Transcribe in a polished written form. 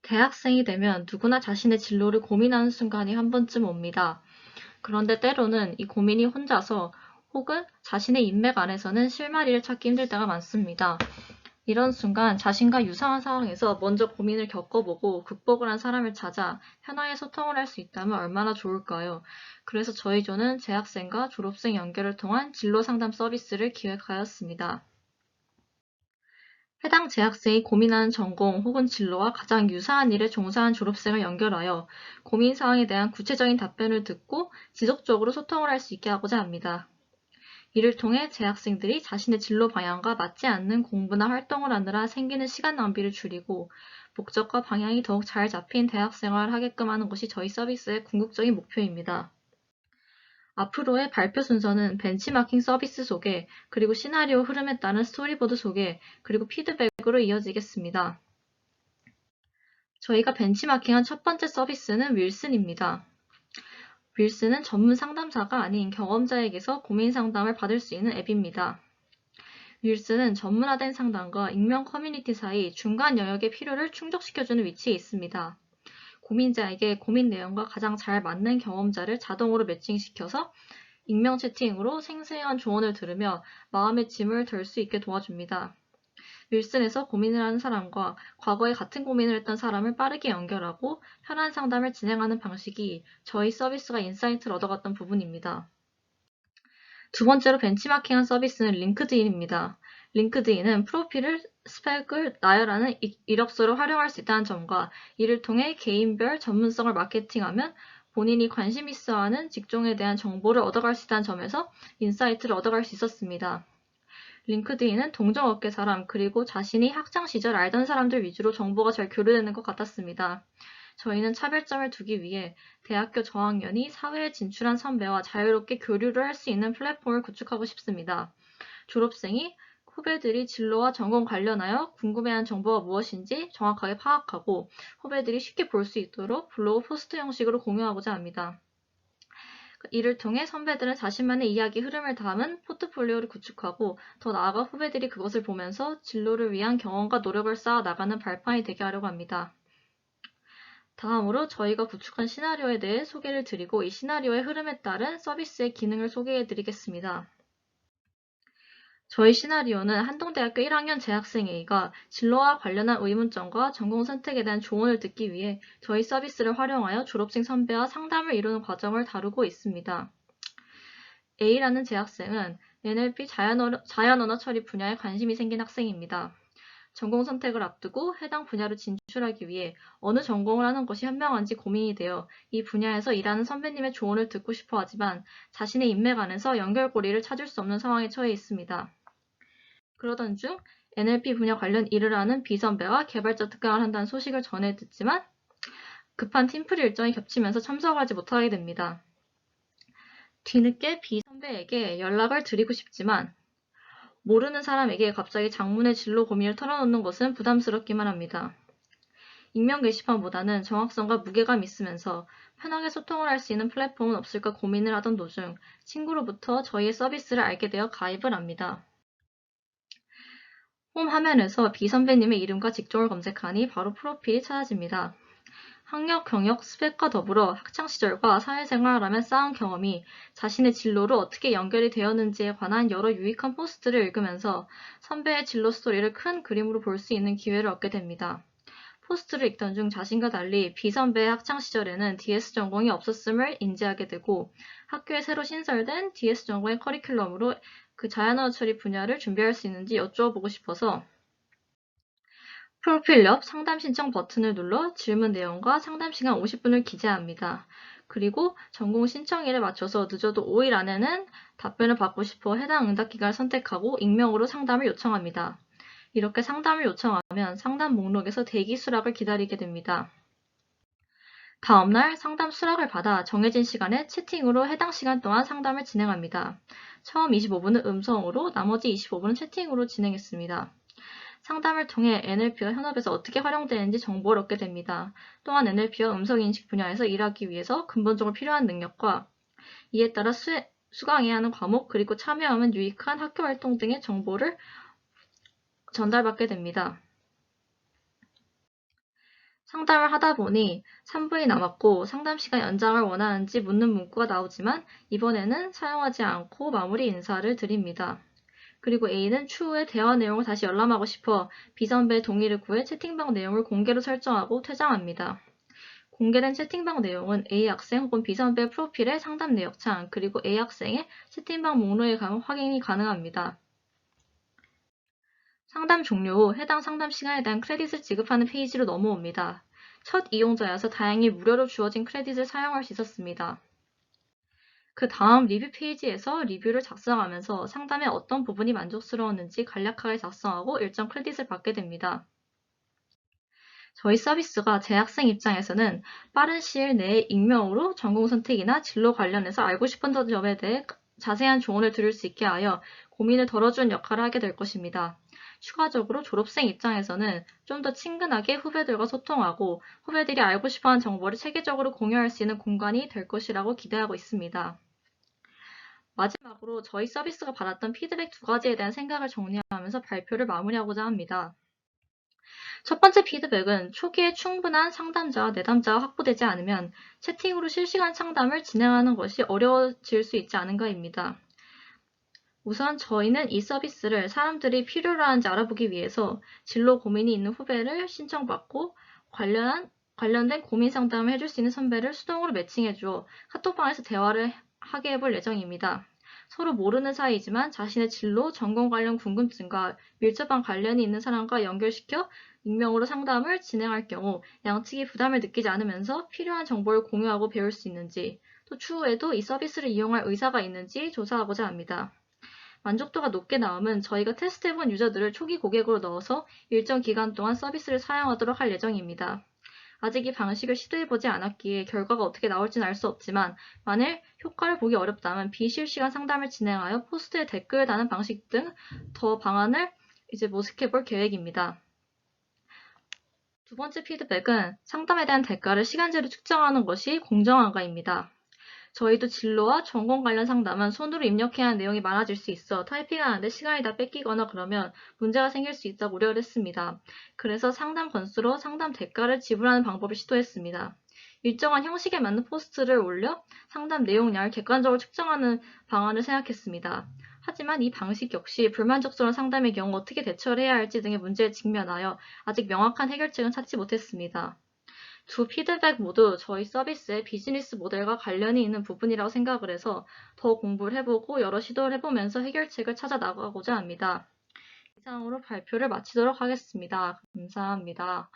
대학생이 되면 누구나 자신의 진로를 고민하는 순간이 한 번쯤 옵니다. 그런데 때로는 이 고민이 혼자서 혹은 자신의 인맥 안에서는 실마리를 찾기 힘들 때가 많습니다. 이런 순간 자신과 유사한 상황에서 먼저 고민을 겪어보고 극복을 한 사람을 찾아 편하게 소통을 할 수 있다면 얼마나 좋을까요? 그래서 저희 조는 재학생과 졸업생 연결을 통한 진로 상담 서비스를 기획하였습니다. 해당 재학생이 고민하는 전공 혹은 진로와 가장 유사한 일에 종사한 졸업생을 연결하여 고민 사항에 대한 구체적인 답변을 듣고 지속적으로 소통을 할 수 있게 하고자 합니다. 이를 통해 재학생들이 자신의 진로 방향과 맞지 않는 공부나 활동을 하느라 생기는 시간 낭비를 줄이고 목적과 방향이 더욱 잘 잡힌 대학 생활을 하게끔 하는 것이 저희 서비스의 궁극적인 목표입니다. 앞으로의 발표 순서는 벤치마킹 서비스 소개, 그리고 시나리오 흐름에 따른 스토리보드 소개, 그리고 피드백으로 이어지겠습니다. 저희가 벤치마킹한 첫 번째 서비스는 윌슨입니다. 윌슨은 전문 상담사가 아닌 경험자에게서 고민 상담을 받을 수 있는 앱입니다. 윌슨은 전문화된 상담과 익명 커뮤니티 사이 중간 영역의 필요를 충족시켜주는 위치에 있습니다. 고민자에게 고민 내용과 가장 잘 맞는 경험자를 자동으로 매칭시켜서 익명 채팅으로 생생한 조언을 들으며 마음의 짐을 덜 수 있게 도와줍니다. 윌슨에서 고민을 하는 사람과 과거에 같은 고민을 했던 사람을 빠르게 연결하고 편한 상담을 진행하는 방식이 저희 서비스가 인사이트를 얻어갔던 부분입니다. 두 번째로 벤치마킹한 서비스는 링크드인입니다. 링크드인은 프로필을 스펙을 나열하는 이력서로 활용할 수 있다는 점과 이를 통해 개인별 전문성을 마케팅하면 본인이 관심 있어하는 직종에 대한 정보를 얻어갈 수 있다는 점에서 인사이트를 얻어갈 수 있었습니다. 링크드인은 동종업계 사람 그리고 자신이 학창 시절 알던 사람들 위주로 정보가 잘 교류되는 것 같았습니다. 저희는 차별점을 두기 위해 대학교 저학년이 사회에 진출한 선배와 자유롭게 교류를 할 수 있는 플랫폼을 구축하고 싶습니다. 졸업생이 후배들이 진로와 전공 관련하여 궁금해하는 정보가 무엇인지 정확하게 파악하고 후배들이 쉽게 볼 수 있도록 블로그 포스트 형식으로 공유하고자 합니다. 이를 통해 선배들은 자신만의 이야기 흐름을 담은 포트폴리오를 구축하고 더 나아가 후배들이 그것을 보면서 진로를 위한 경험과 노력을 쌓아 나가는 발판이 되게 하려고 합니다. 다음으로 저희가 구축한 시나리오에 대해 소개를 드리고 이 시나리오의 흐름에 따른 서비스의 기능을 소개해 드리겠습니다. 저희 시나리오는 한동대학교 1학년 재학생 A가 진로와 관련한 의문점과 전공 선택에 대한 조언을 듣기 위해 저희 서비스를 활용하여 졸업생 선배와 상담을 이루는 과정을 다루고 있습니다. A라는 재학생은 NLP 자연언어 처리 분야에 관심이 생긴 학생입니다. 전공 선택을 앞두고 해당 분야로 진출하기 위해 어느 전공을 하는 것이 현명한지 고민이 되어 이 분야에서 일하는 선배님의 조언을 듣고 싶어 하지만 자신의 인맥 안에서 연결고리를 찾을 수 없는 상황에 처해 있습니다. 그러던 중 NLP 분야 관련 일을 하는 B선배와 개발자 특강을 한다는 소식을 전해 듣지만 급한 팀플 일정이 겹치면서 참석하지 못하게 됩니다. 뒤늦게 B선배에게 연락을 드리고 싶지만 모르는 사람에게 갑자기 장문의 진로 고민을 털어놓는 것은 부담스럽기만 합니다. 익명 게시판보다는 정확성과 무게감 있으면서 편하게 소통을 할 수 있는 플랫폼은 없을까 고민을 하던 도중 친구로부터 저희의 서비스를 알게 되어 가입을 합니다. 홈 화면에서 B 선배님의 이름과 직종을 검색하니 바로 프로필이 찾아집니다. 학력, 경력, 스펙과 더불어 학창시절과 사회생활을 하며 쌓은 경험이 자신의 진로로 어떻게 연결이 되었는지에 관한 여러 유익한 포스트를 읽으면서 선배의 진로 스토리를 큰 그림으로 볼 수 있는 기회를 얻게 됩니다. 포스트를 읽던 중 자신과 달리 B선배의 학창시절에는 DS 전공이 없었음을 인지하게 되고 학교에 새로 신설된 DS 전공의 커리큘럼으로 그 자연어원 처리 분야를 준비할 수 있는지 여쭈어보고 싶어서 프로필 옆 상담 신청 버튼을 눌러 질문 내용과 상담 시간 50분을 기재합니다. 그리고 전공 신청일에 맞춰서 늦어도 5일 안에는 답변을 받고 싶어 해당 응답 기간을 선택하고 익명으로 상담을 요청합니다. 이렇게 상담을 요청하면 상담 목록에서 대기 수락을 기다리게 됩니다. 다음날 상담 수락을 받아 정해진 시간에 채팅으로 해당 시간 동안 상담을 진행합니다. 처음 25분은 음성으로 나머지 25분은 채팅으로 진행했습니다. 상담을 통해 NLP가 현업에서 어떻게 활용되는지 정보를 얻게 됩니다. 또한 NLP와 음성인식 분야에서 일하기 위해서 근본적으로 필요한 능력과 이에 따라 수강해야 하는 과목 그리고 참여하면 유익한 학교활동 등의 정보를 전달받게 됩니다. 상담을 하다 보니 3분이 남았고 상담 시간 연장을 원하는지 묻는 문구가 나오지만 이번에는 사용하지 않고 마무리 인사를 드립니다. 그리고 A는 추후에 대화 내용을 다시 열람하고 싶어 B선배의 동의를 구해 채팅방 내용을 공개로 설정하고 퇴장합니다. 공개된 채팅방 내용은 A 학생 혹은 B 선배의 프로필의 상담 내역창 그리고 A 학생의 채팅방 목록에 가면 확인이 가능합니다. 상담 종료 후 해당 상담 시간에 대한 크레딧을 지급하는 페이지로 넘어옵니다. 첫 이용자여서 다행히 무료로 주어진 크레딧을 사용할 수 있었습니다. 그 다음 리뷰 페이지에서 리뷰를 작성하면서 상담의 어떤 부분이 만족스러웠는지 간략하게 작성하고 일정 크레딧을 받게 됩니다. 저희 서비스가 재학생 입장에서는 빠른 시일 내에 익명으로 전공 선택이나 진로 관련해서 알고 싶은 점에 대해 자세한 조언을 들을 수 있게 하여 고민을 덜어주는 역할을 하게 될 것입니다. 추가적으로 졸업생 입장에서는 좀 더 친근하게 후배들과 소통하고 후배들이 알고 싶어하는 정보를 체계적으로 공유할 수 있는 공간이 될 것이라고 기대하고 있습니다. 마지막으로 저희 서비스가 받았던 피드백 2가지에 대한 생각을 정리하면서 발표를 마무리하고자 합니다. 첫 번째 피드백은 초기에 충분한 상담자와 내담자가 확보되지 않으면 채팅으로 실시간 상담을 진행하는 것이 어려워질 수 있지 않은가입니다. 우선 저희는 이 서비스를 사람들이 필요로 하는지 알아보기 위해서 진로 고민이 있는 후배를 신청받고 관련된 고민 상담을 해줄 수 있는 선배를 수동으로 매칭해주어 카톡방에서 대화를 하게 해볼 예정입니다. 서로 모르는 사이지만 자신의 진로, 전공 관련 궁금증과 밀접한 관련이 있는 사람과 연결시켜 익명으로 상담을 진행할 경우 양측이 부담을 느끼지 않으면서 필요한 정보를 공유하고 배울 수 있는지, 또 추후에도 이 서비스를 이용할 의사가 있는지 조사하고자 합니다. 만족도가 높게 나오면 저희가 테스트해본 유저들을 초기 고객으로 넣어서 일정 기간 동안 서비스를 사용하도록 할 예정입니다. 아직 이 방식을 시도해보지 않았기에 결과가 어떻게 나올지는 알 수 없지만 만일 효과를 보기 어렵다면 비실시간 상담을 진행하여 포스트에 댓글을 다는 방식 등 더 방안을 모색해볼 계획입니다. 두 번째 피드백은 상담에 대한 대가를 시간제로 측정하는 것이 공정한가입니다. 저희도 진로와 전공 관련 상담은 손으로 입력해야 하는 내용이 많아질 수 있어 타이핑하는데 시간이 다 뺏기거나 그러면 문제가 생길 수 있다고 우려를 했습니다. 그래서 상담 건수로 상담 대가를 지불하는 방법을 시도했습니다. 일정한 형식에 맞는 포스트를 올려 상담 내용량을 객관적으로 측정하는 방안을 생각했습니다. 하지만 이 방식 역시 불만족스러운 상담의 경우 어떻게 대처를 해야 할지 등의 문제에 직면하여 아직 명확한 해결책은 찾지 못했습니다. 두 피드백 모두 저희 서비스의 비즈니스 모델과 관련이 있는 부분이라고 생각을 해서 더 공부를 해보고 여러 시도를 해보면서 해결책을 찾아 나가고자 합니다. 이상으로 발표를 마치도록 하겠습니다. 감사합니다.